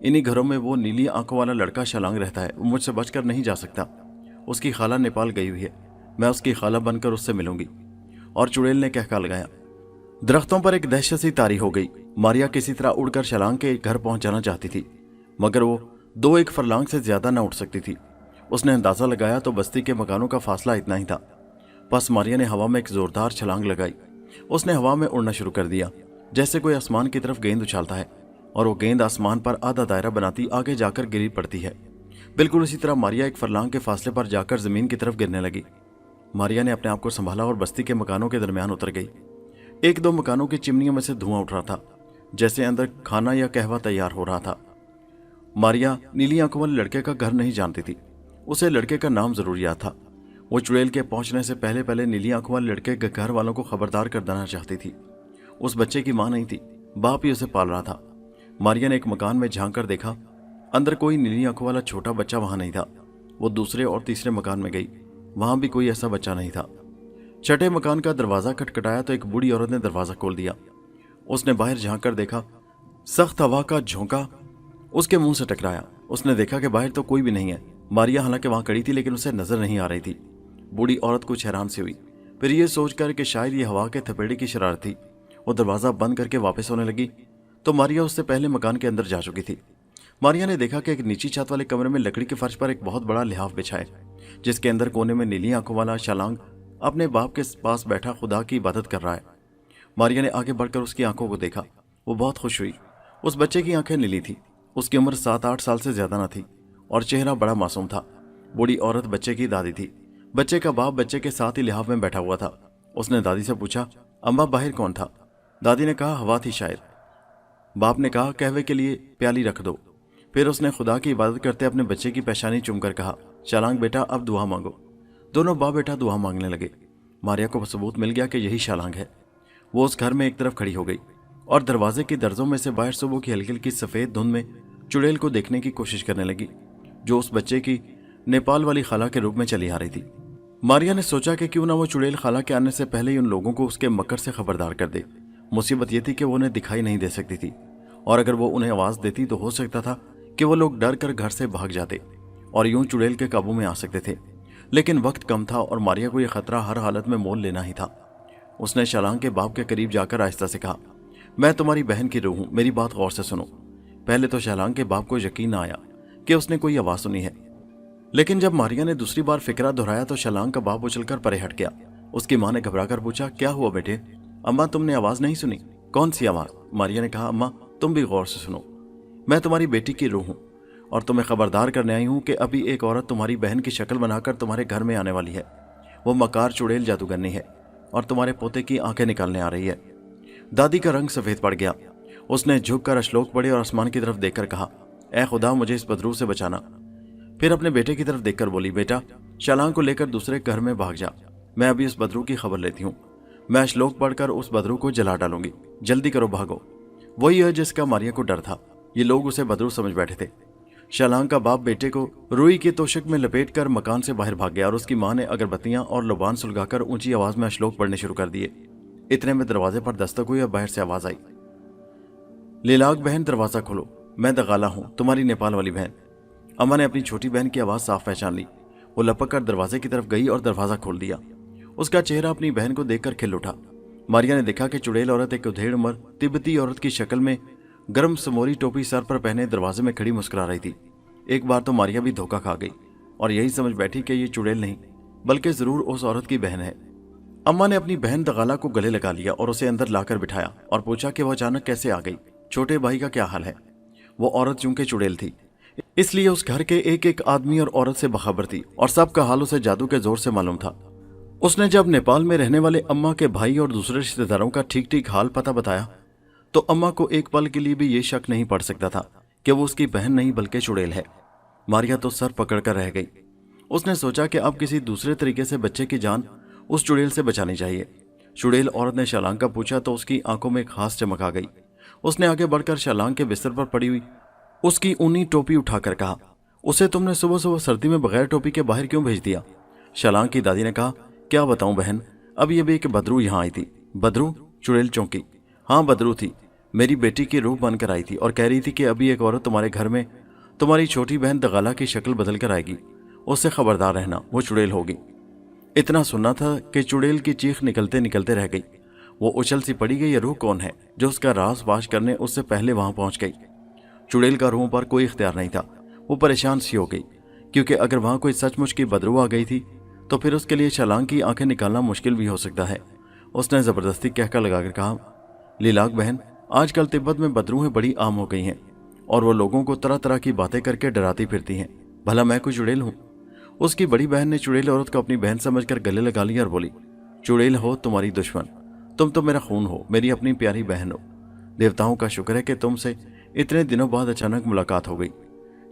इन्हीं घरों में वो नीली आंखों वाला लड़का शालांग रहता है। वो मुझसे बचकर नहीं जा सकता। उसकी खाला नेपाल गई हुई है। मैं उसकी खाला बनकर उससे मिलूंगी। और चुड़ैल ने कहका लगाया। दरख्तों पर एक दहशत सी तारी हो गई। मारिया किसी तरह उड़कर शालांग के घर पहुंच जाना चाहती थी, मगर वो 2-1 फरलांग से ज्यादा न उठ सकती थी। उसने अंदाजा लगाया तो बस्ती के मकानों का फासला इतना ही था। बस मारिया ने हवा में एक जोरदार छलांग लगाई। उसने हवा में उड़ना शुरू कर दिया, जैसे कोई आसमान की तरफ गेंद उछालता है और वो गेंद आसमान पर आधा दायरा बनाती आगे जाकर गिरी पड़ती है। बिल्कुल इसी तरह मारिया 1 फरलांग के फासले पर जाकर जमीन की तरफ गिरने लगी। मारिया ने अपने आप को संभाला और बस्ती के मकानों के दरमियान उतर गई। 1-2 मकानों की चिमनियों में से धुआं उठ रहा था, जैसे अंदर खाना या कहवा तैयार हो रहा था। मारिया नीली आंखों वाले लड़के का घर नहीं जानती थी। उसे लड़के का नाम जरूर याद था। वो चुड़ैल के पहुंचने से पहले पहले नीली आंखों वाले लड़के के घर वालों को खबरदार कर देना चाहती थी। उस बच्चे की मां नहीं थी, बाप ही उसे पाल रहा था। मारिया ने एक मकान में झांक कर देखा। अंदर कोई नीली आंखों वाला छोटा बच्चा वहां नहीं था। वो दूसरे और तीसरे मकान में गई, वहां भी कोई ऐसा बच्चा नहीं था। छठे मकान का दरवाजा खटखटाया तो एक बूढ़ी औरत ने दरवाजा खोल दिया। उसने बाहर झांक कर देखा। सख्त हवा का झोंका उसके मुंह से टकराया। उसने देखा कि बाहर तो कोई भी नहीं है। मारिया हालांकि वहां खड़ी थी, लेकिन उसे नजर नहीं आ रही थी। बूढ़ी औरत कुछ हैरान सी हुई, फिर यह सोचकर कि शायद ये हवा के थपेड़े की शरारत थी, वो दरवाजा बंद करके वापस होने लगी। तो मारिया उससे पहले मकान के अंदर जा चुकी थी। मारिया ने देखा कि एक नीची छत वाले कमरे में लकड़ी के फर्श पर एक बहुत बड़ा लिहाफ बिछा है, जिसके अंदर कोने में नीली आंखों वाला शालांग अपने बाप के पास बैठा खुदा की इबादत कर रहा है। मारिया ने आगे बढ़कर उसकी आंखों को देखा। वो बहुत खुश हुई। उस बच्चे की आंखें नीली थी। उसकी उम्र 7-8 साल से ज्यादा न थी और चेहरा बड़ा मासूम था। बूढ़ी औरत बच्चे की दादी थी। बच्चे का बाप बच्चे के साथ ही लिहाफ में बैठा हुआ था। उसने दादी से पूछा, अम्मा बाहर कौन था? दादी ने कहा, हवा थी शायद। बाप ने कहा, कहवे के लिए प्याली रख दो। फिर उसने खुदा की इबादत करते अपने बच्चे की पेशानी चूमकर कहा, शालांग बेटा अब दुआ मांगो। दोनों बाप बेटा दुआ मांगने लगे। मारिया को सबूत मिल गया कि यही शालांग है। वो उस घर में एक तरफ खड़ी हो गई और दरवाजे की दर्जों में से बाहर सुबह की हल्की हल्की सफ़ेद धुंध में चुड़ैल को देखने की कोशिश करने लगी, जो उस बच्चे की नेपाल वाली खाला के रूप में चली आ रही थी। मारिया ने सोचा कि क्यों ना वो चुड़ैल खाला के आने से पहले ही उन लोगों को उसके मकर से खबरदार कर दे। मुसीबत ये थी कि वो उन्हें दिखाई नहीं दे सकती थी, और अगर वो उन्हें आवाज़ देती तो हो सकता था कि वो लोग डर कर घर से भाग जाते और यूं चुड़ैल के काबू में आ सकते थे। लेकिन वक्त कम था और मारिया को यह खतरा हर हालत में मोल लेना ही था। उसने शालांग के बाप के करीब जाकर आहिस्ता से कहा, मैं तुम्हारी बहन की रूह हूं, मेरी बात गौर से सुनो। पहले तो शालांग के बाप को यकीन न आया कि उसने कोई आवाज़ सुनी है, लेकिन जब मारिया ने दूसरी बार फिक्रा दोहराया तो शालांग का बाप उछलकर परे हट गया। उसकी माँ ने घबराकर पूछा, क्या हुआ बेटे? अम्मा तुमने आवाज़ नहीं सुनी? कौन सी आवाज़? मारिया ने कहा, अम्मा तुम भी गौर से सुनो, मैं तुम्हारी बेटी की रूह हूँ और तुम्हें खबरदार करने आई हूँ कि अभी एक औरत तुम्हारी बहन की शक्ल बनाकर तुम्हारे घर में आने वाली है। वो मकार चुड़ैल जादूगरनी है और तुम्हारे पोते की आंखें निकालने आ रही है। दादी का रंग सफ़ेद पड़ गया। उसने झुककर श्लोक पढ़े और आसमान की तरफ देखकर कहा, ऐ खुदा मुझे इस बदरू से बचाना। फिर अपने बेटे की तरफ देखकर बोली, बेटा शालांग को लेकर दूसरे घर में भाग जा, मैं अभी उस बदरू की खबर लेती हूँ। मैं श्लोक पढ़कर उस बदरू को जला डालूंगी, जल्दी करो भागो। वही है जिसका मारिया को डर था। ये लोग उसे बदरू समझ बैठे थे। शालांग का बाप बेटे को रुई के तोशक में लपेटकर मकान से बाहर भाग गया और उसकी माँ ने अगरबत्तियां और लुबान सुलगाकर ऊंची आवाज में श्लोक पढ़ने शुरू कर दिए। इतने में दरवाजे पर दस्तक हुई और बाहर से आवाज आई, लीलाग बहन दरवाजा खोलो, मैं दगाला हूँ, तुम्हारी नेपाल वाली बहन। अम्मा ने अपनी छोटी बहन की आवाज़ साफ पहचान ली। वो लपक कर दरवाजे की तरफ गई और दरवाज़ा खोल दिया। उसका चेहरा अपनी बहन को देखकर खिल उठा। मारिया ने देखा कि चुड़ैल औरत एक उधेड़ उम्र तिब्बती औरत की शक्ल में गर्म समोरी टोपी सर पर पहने दरवाजे में खड़ी मुस्कुरा रही थी। एक बार तो मारिया भी धोखा खा गई और यही समझ बैठी कि ये चुड़ैल नहीं बल्कि ज़रूर उस औरत की बहन है। अम्मा ने अपनी बहन दगाला को गले लगा लिया और उसे अंदर लाकर बिठाया और पूछा कि वह अचानक कैसे आ गई। छोटे भाई का क्या हाल है? वो औरत चूंकि चुड़ैल थी इसलिए उस घर के एक एक आदमी और औरत से बाखबर थी और सबका हाल उसे जादू के जोर से मालूम था। उसने जब नेपाल में रहने वाले अम्मा के भाई और दूसरे रिश्तेदारों का ठीक ठीक हाल पता बताया तो अम्मा को एक पल के लिए भी ये शक नहीं पड़ सकता था कि वो उसकी बहन नहीं बल्कि चुड़ैल है। मारिया तो सर पकड़कर रह गई। उसने सोचा कि अब किसी दूसरे तरीके से बच्चे की जान उस चुड़ैल से बचानी चाहिए। चुड़ैल औरत ने शालांग का पूछा तो उसकी आंखों में खास चमक आ गई। उसने आगे बढ़कर शालांग के बिस्तर पर पड़ी हुई उसकी ऊनी टोपी उठाकर कहा, उसे तुमने सुबह सुबह सर्दी में बगैर टोपी के बाहर क्यों भेज दिया? शालांग की दादी ने कहा, क्या बताऊं बहन, अब ये भी एक बदरू यहाँ आई थी। बदरू? चुड़ैल चौंकी। हाँ बदरू थी, मेरी बेटी की रूह बनकर आई थी और कह रही थी कि अभी एक औरत तुम्हारे घर में तुम्हारी छोटी बहन दगाला की शक्ल बदल कर आएगी, उससे खबरदार रहना, वो चुड़ैल होगी। इतना सुनना था कि चुड़ैल की चीख निकलते निकलते रह गई। वो उछल सी पड़ी गई, ये रूह कौन है जो उसका राज वाश करने उससे पहले वहां पहुंच गई? चुड़ैल का रूह पर कोई इख्तियार नहीं था। वो परेशान सी हो गई क्योंकि अगर वहां कोई सचमुच की बदरू आ गई थी तो फिर उसके लिए शालांग की आंखें निकालना मुश्किल भी हो सकता है। उसने ज़बरदस्ती कहकर लगाकर कहा, लीलाग बहन, आजकल तिब्बत में बदरूहें बड़ी आम हो गई हैं और वो लोगों को तरह तरह की बातें करके डराती फिरती हैं। भला मैं कोई चुड़ैल हूँ? उसकी बड़ी बहन ने चुड़ैल औरत को अपनी बहन समझकर गले लगा लिया और बोली, चुड़ैल हो तुम्हारी दुश्मन, तुम तो मेरा खून हो, मेरी अपनी प्यारी बहन हो। देवताओं का शुक्र है कि तुमसे इतने दिनों बाद अचानक मुलाकात हो गई।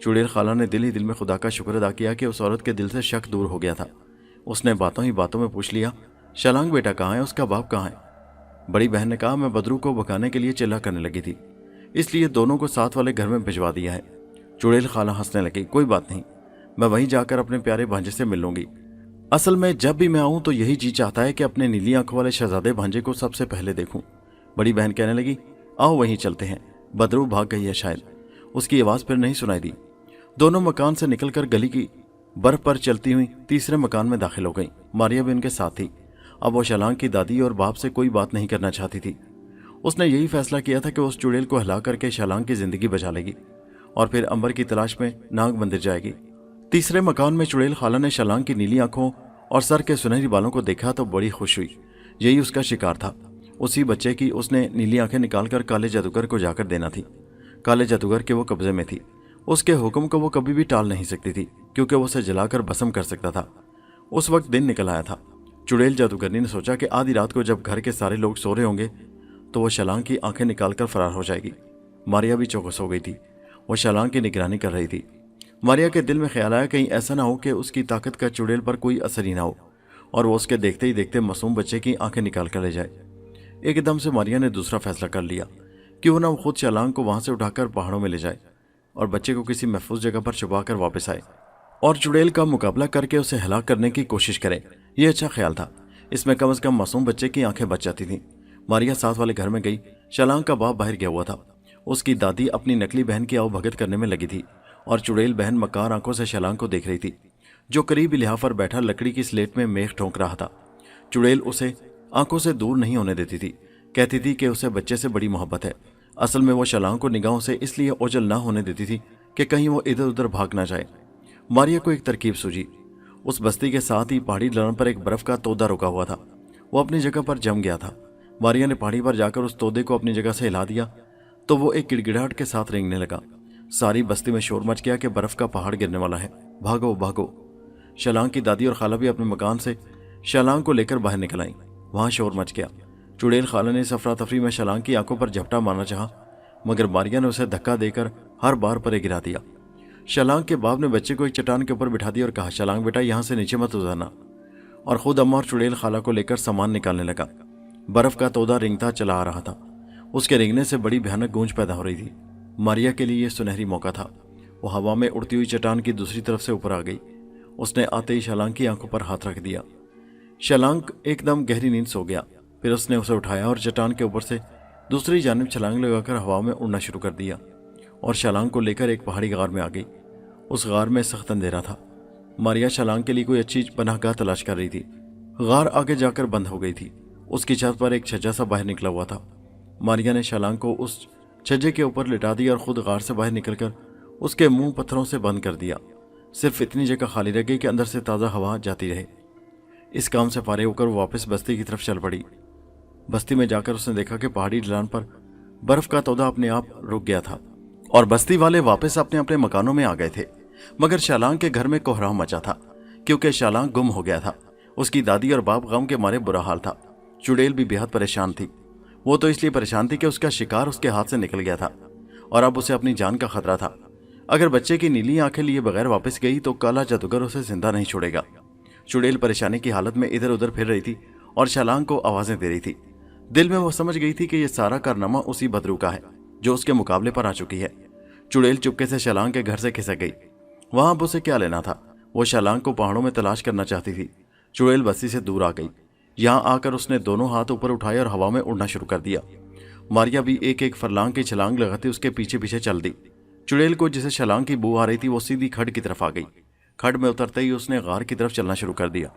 चुड़ैल खाला ने दिल ही दिल में खुदा का शुक्र अदा किया कि उस औरत के दिल से शक दूर हो गया था। उसने बातों ही बातों में पूछ लिया, शालांग बेटा कहाँ है, उसका बाप कहाँ है? बड़ी बहन ने कहा, मैं बदरू को भगाने के लिए चिल्ला करने लगी थी, इसलिए दोनों को साथ वाले घर में भिजवा दिया है। चुड़ैल खाला हंसने लगी, कोई बात नहीं, मैं वहीं जाकर अपने प्यारे भांजे से मिल लूंगी। असल में जब भी मैं आऊं तो यही जी चाहता है कि अपने नीली आंखों वाले शहजादे भांजे को सबसे पहले देखूं। बड़ी बहन कहने लगी, आओ वहीं चलते हैं, बदरू भाग गई है शायद। उसकी आवाज़ फिर नहीं सुनाई दी। दोनों मकान से निकलकर गली की बर्फ पर चलती हुई तीसरे मकान में दाखिल हो गई। मारिया भी उनके साथ थी। अब वो शालांग की दादी और बाप से कोई बात नहीं करना चाहती थी। उसने यही फैसला किया था कि उस चुड़ैल को हिला करके शलांग की जिंदगी बचा लेगी और फिर अंबर की तलाश में नाग मंदिर जाएगी। तीसरे मकान में चुड़ैल खाला ने शलांग की नीली आंखों और सर के सुनहरी बालों को देखा तो बड़ी खुश हुई। यही उसका शिकार था। उसी बच्चे की उसने नीली आंखें निकालकर काले जादूगर को जाकर देना थी। काले जादूगर के वो कब्जे में थी। उसके हुक्म को वो कभी भी टाल नहीं सकती थी, क्योंकि वो उसे जलाकर भस्म कर सकता था। उस वक्त दिन निकल आया था। चुड़ैल जादूगरनी ने सोचा कि आधी रात को जब घर के सारे लोग सो रहे होंगे तो वो शलांग की आंखें निकालकर फरार हो जाएगी। मारिया भी चौकस हो गई थी। वो शलांग की निगरानी कर रही थी। मारिया के दिल में ख्याल आया कहीं ऐसा ना हो कि उसकी ताकत का चुड़ैल पर कोई असर ही ना हो और वो उसके देखते ही देखते मासूम बच्चे की आंखें निकाल कर ले जाए। एकदम से मारिया ने दूसरा फैसला कर लिया कि वो ना वो खुद शलांग को वहां से उठाकर पहाड़ों में ले जाए और बच्चे को किसी महफूज जगह पर छुपा कर वापस आए और चुड़ैल का मुकाबला करके उसे हलाक करने की कोशिश करे। ये अच्छा ख्याल था। इसमें कम से कम मासूम बच्चे की आंखें बच जाती थीं। मारिया साथ वाले घर में गई। शलांग का बाप बाहर गया हुआ था। उसकी दादी अपनी नकली बहन की आवभगत करने में लगी थी और चुड़ैल बहन मकार आंखों से शलांग को देख रही थी, जो करीब लिहाफ पर बैठा लकड़ी की स्लेट में मेख ठोंक रहा था। चुड़ैल उसे आंखों से दूर नहीं होने देती थी। कहती थी कि उसे बच्चे से बड़ी मोहब्बत है। असल में वो शलांग को निगाहों से इसलिए ओझल ना होने देती थी कि कहीं वो इधर उधर भाग ना जाए। मारिया को एक तरकीब सूझी। उस बस्ती के साथ ही पहाड़ी ढलान पर एक बर्फ का तोदा रुका हुआ था। वो अपनी जगह पर जम गया था। मारिया ने पहाड़ी पर जाकर उस तोदे को अपनी जगह से हिला दिया तो वो एक गिड़गिड़ाहट के साथ रेंगने लगा। सारी बस्ती में शोर मच गया कि बर्फ का पहाड़ गिरने वाला है, भागो भागो। शलांग की दादी और खाला भी अपने मकान से शलांग को लेकर बाहर निकल आई। वहां शोर मच गया। चुड़ैल खाला ने अफरा तफरी में शलांग की आंखों पर झपटा मारना चाहा, मगर मारिया ने उसे धक्का देकर हर बार परे गिरा दिया। शलांग के बाप ने बच्चे को एक चट्टान के ऊपर बिठा दिया और कहा, शलांग बेटा यहाँ से नीचे मत उतरना, और खुद अम्मा और चुड़ैल खाला को लेकर सामान निकालने लगा। बर्फ का तोदा रेंगता चला आ रहा था। उसके रेंगने से बड़ी भयानक गूंज पैदा हो रही थी। मारिया के लिए यह सुनहरी मौका था। वो हवा में उड़ती हुई चट्टान की दूसरी तरफ से ऊपर आ गई। उसने आते ही शलांग की आंखों पर हाथ रख दिया। शलांग एकदम गहरी नींद सो गया। फिर उसने उसे उठाया और चट्टान के ऊपर से दूसरी जानिब छलांग लगाकर हवा में उड़ना शुरू कर दिया और शलांग को लेकर एक पहाड़ी गार में आ गई। उस गार में सख्त अंधेरा था। मारिया शलांग के लिए कोई अच्छी पनाहगाह तलाश कर रही थी। गार आगे जाकर बंद हो गई थी। उसकी छत पर एक छज्जा सा बाहर निकला हुआ था। मारिया ने शलांग को उस छज्जे के ऊपर लिटा दिया और खुद गार से बाहर निकलकर उसके मुंह पत्थरों से बंद कर दिया। सिर्फ इतनी जगह खाली रह गई कि अंदर से ताज़ा हवा जाती रहे। इस काम से फारे होकर वो वापस बस्ती की तरफ चल पड़ी। बस्ती में जाकर उसने देखा कि पहाड़ी ढलान पर बर्फ का तोदा अपने आप रुक गया था और बस्ती वाले वापस अपने अपने मकानों में आ गए थे। मगर शलांग के घर में कोहराम मचा था, क्योंकि शलांग गुम हो गया था। उसकी दादी और बाप गम के मारे बुरा हाल था। चुड़ैल भी बेहद परेशान थी। वो तो इसलिए परेशान थी कि उसका शिकार उसके हाथ से निकल गया था और अब उसे अपनी जान का खतरा था। अगर बच्चे की नीली आंखें लिए बगैर वापस गई तो काला जादूगर उसे जिंदा नहीं छोड़ेगा। चुड़ैल परेशानी की हालत में इधर उधर फिर रही थी और शलांग को आवाजें दे रही थी। दिल में वो समझ गई थी कि यह सारा कारनामा उसी बदरू का है जो उसके मुकाबले पर आ चुकी है। चुड़ैल चुपके से शलांग के घर से खिसक गई। वहां अब उसे क्या लेना था। वो शलांग को पहाड़ों में तलाश करना चाहती थी। चुड़ैल बस्ती से दूर आ गई। यहाँ आकर उसने दोनों हाथ ऊपर उठाए और हवा में उड़ना शुरू कर दिया। मारिया भी एक एक फरलांग की छलांग लगाते उसके पीछे पीछे चल दी। चुड़ैल को जिसे शलांग की बू आ रही थी वो सीधी खड्ड की तरफ आ गई। खड्ड में उतरते ही उसने गार की तरफ चलना शुरू कर दिया।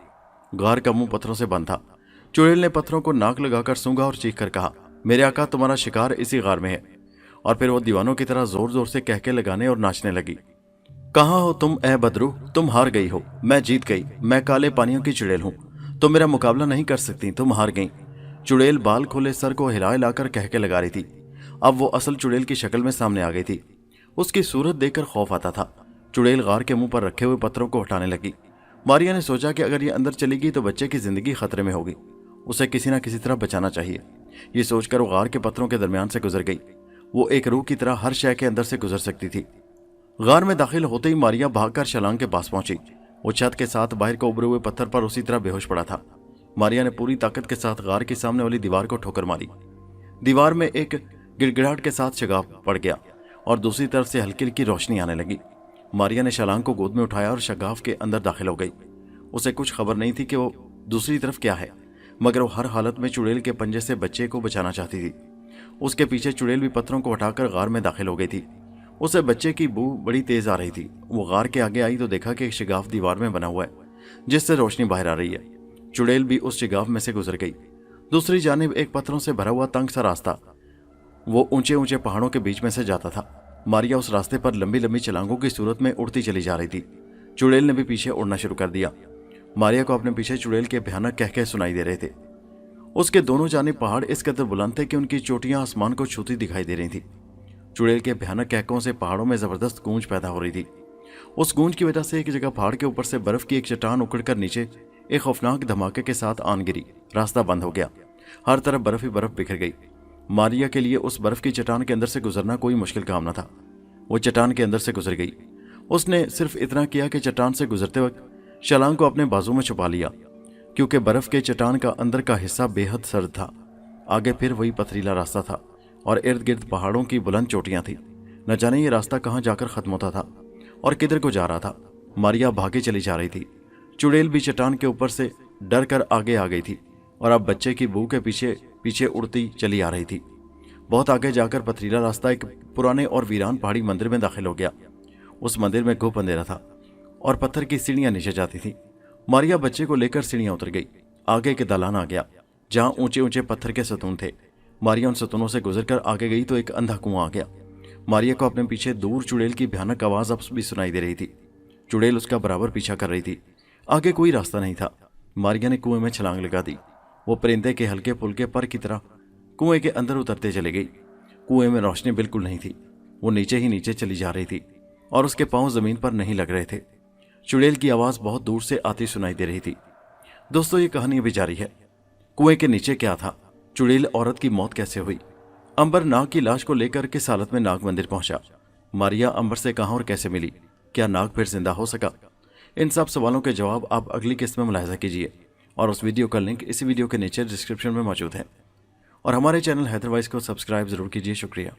गार का मुंह पत्थरों से बंद था। चुड़ैल ने पत्थरों को नाक लगाकर सूंघा और चीख कर कहा, मेरे आका तुम्हारा शिकार इसी गार में है। और फिर वो दीवानों की तरह जोर जोर से कहके लगाने और नाचने लगी। कहाँ हो तुम ए बदरू, तुम हार गई हो, मैं जीत गई। मैं काले पानियों की चुड़ैल हूँ, तुम मेरा मुकाबला नहीं कर सकती, तुम हार गई। चुड़ैल बाल खोले सर को हिला हिलाकर कहके लगा रही थी। अब वो असल चुड़ैल की शक्ल में सामने आ गई थी। उसकी सूरत देखकर खौफ आता था। चुड़ैल गार के मुंह पर रखे हुए पत्थरों को हटाने लगी। मारिया ने सोचा कि अगर ये अंदर चलेगी तो बच्चे की जिंदगी खतरे में होगी। उसे किसी न किसी तरह बचाना चाहिए। ये सोचकर वो गार के पत्थरों के दरमियान से गुजर गई। वो एक रूह की तरह हर शय के अंदर से गुजर सकती थी। गार में दाखिल होते ही मारिया भागकर शलांग के पास पहुंची। वो छत के साथ बाहर को उभरे हुए पत्थर पर उसी तरह बेहोश पड़ा था। मारिया ने पूरी ताकत के साथ गार के सामने वाली दीवार को ठोकर मारी। दीवार में एक गिड़गिड़ाहट के साथ शगाफ पड़ गया और दूसरी तरफ से हल्की हल्की रोशनी आने लगी। मारिया ने शलांग को गोद में उठाया और शगाफ के अंदर दाखिल हो गई। उसे कुछ खबर नहीं थी कि वो दूसरी तरफ क्या है, मगर वो हर हालत में चुड़ैल के पंजे से बच्चे को बचाना चाहती थी। उसके पीछे चुड़ैल भी पत्थरों को हटाकर गार में दाखिल हो गई थी। उसे बच्चे की बू बड़ी तेज आ रही थी। वो गार के आगे आई तो देखा कि एक शिगाफ दीवार में बना हुआ है जिससे रोशनी बाहर आ रही है। चुड़ैल भी उस शिगाफ में से गुजर गई। दूसरी जानिब एक पत्थरों से भरा हुआ तंग सा रास्ता वो ऊंचे ऊंचे पहाड़ों के बीच में से जाता था। मारिया उस रास्ते पर लंबी लंबी छलांगों की सूरत में उड़ती चली जा रही थी। चुड़ैल ने भी पीछे उड़ना शुरू कर दिया। मारिया को अपने पीछे चुड़ैल के भयानक कहके सुनाई दे रहे थे। उसके दोनों जानिब पहाड़ इस कदर बुलंद थे कि उनकी चोटियां आसमान को छूती दिखाई दे रही थी। चुड़ैल के भयानक कहकों से पहाड़ों में जबरदस्त गूंज पैदा हो रही थी। उस गूंज की वजह से एक जगह पहाड़ के ऊपर से बर्फ की एक चट्टान उखड़कर नीचे एक खौफनाक धमाके के साथ आन गिरी। रास्ता बंद हो गया। हर तरफ बर्फ ही बर्फ बिखर गई। मारिया के लिए उस बर्फ की चट्टान के अंदर से गुजरना कोई मुश्किल काम न था। वो चट्टान के अंदर से गुजर गई। उसने सिर्फ इतना किया कि चट्टान से गुजरते वक्त छलांग को अपने बाजू में छुपा लिया, क्योंकि बर्फ के चट्टान का अंदर का हिस्सा बेहद सर्द था। आगे फिर वही पथरीला रास्ता था और इर्द गिर्द पहाड़ों की बुलंद चोटियां थी। न जाने ये रास्ता कहाँ जाकर खत्म होता था और किधर को जा रहा था। मारिया भागे चली जा रही थी। चुड़ैल भी चट्टान के ऊपर से डर कर आगे आ गई थी और अब बच्चे की बहू के पीछे पीछे उड़ती चली आ रही थी। बहुत आगे जाकर पथरीला रास्ता एक पुराने और वीरान पहाड़ी मंदिर में दाखिल हो गया। उस मंदिर में घुप अंधेरा था और पत्थर की सीढ़ियां नीचे जाती थी। मारिया बच्चे को लेकर सीढ़ियां उतर गई। आगे के दालान आ गया जहां ऊंचे ऊंचे पत्थर के सतून थे। मारिया उन सतूनों से गुजरकर आगे गई तो एक अंधा कुआं आ गया। मारिया को अपने पीछे दूर चुड़ैल की भयानक आवाज अब भी सुनाई दे रही थी। चुड़ैल उसका बराबर पीछा कर रही थी। आगे कोई रास्ता नहीं था। मारिया ने कुएं में छलांग लगा दी। वो परिंदे के हल्के फुल्के पर की तरह कुएं के अंदर उतरते चले गई। कुएं में रोशनी बिल्कुल नहीं थी। वो नीचे ही नीचे चली जा रही थी और उसके पांव जमीन पर नहीं लग रहे थे। चुड़ैल की आवाज बहुत दूर से आती सुनाई दे रही थी। दोस्तों, ये कहानी अभी जारी है। कुएं के नीचे क्या था? चुड़ैल औरत की मौत कैसे हुई? अंबर नाग की लाश को लेकर किस हालत में नाग मंदिर पहुंचा? मारिया अंबर से कहां और कैसे मिली? क्या नाग फिर जिंदा हो सका? इन सब सवालों के जवाब आप अगली किस्त में मुलाहिजा कीजिए और उस वीडियो का लिंक इसी वीडियो के नीचे डिस्क्रिप्शन में मौजूद है। और हमारे चैनल हैदरवाइज को सब्सक्राइब जरूर कीजिए। शुक्रिया।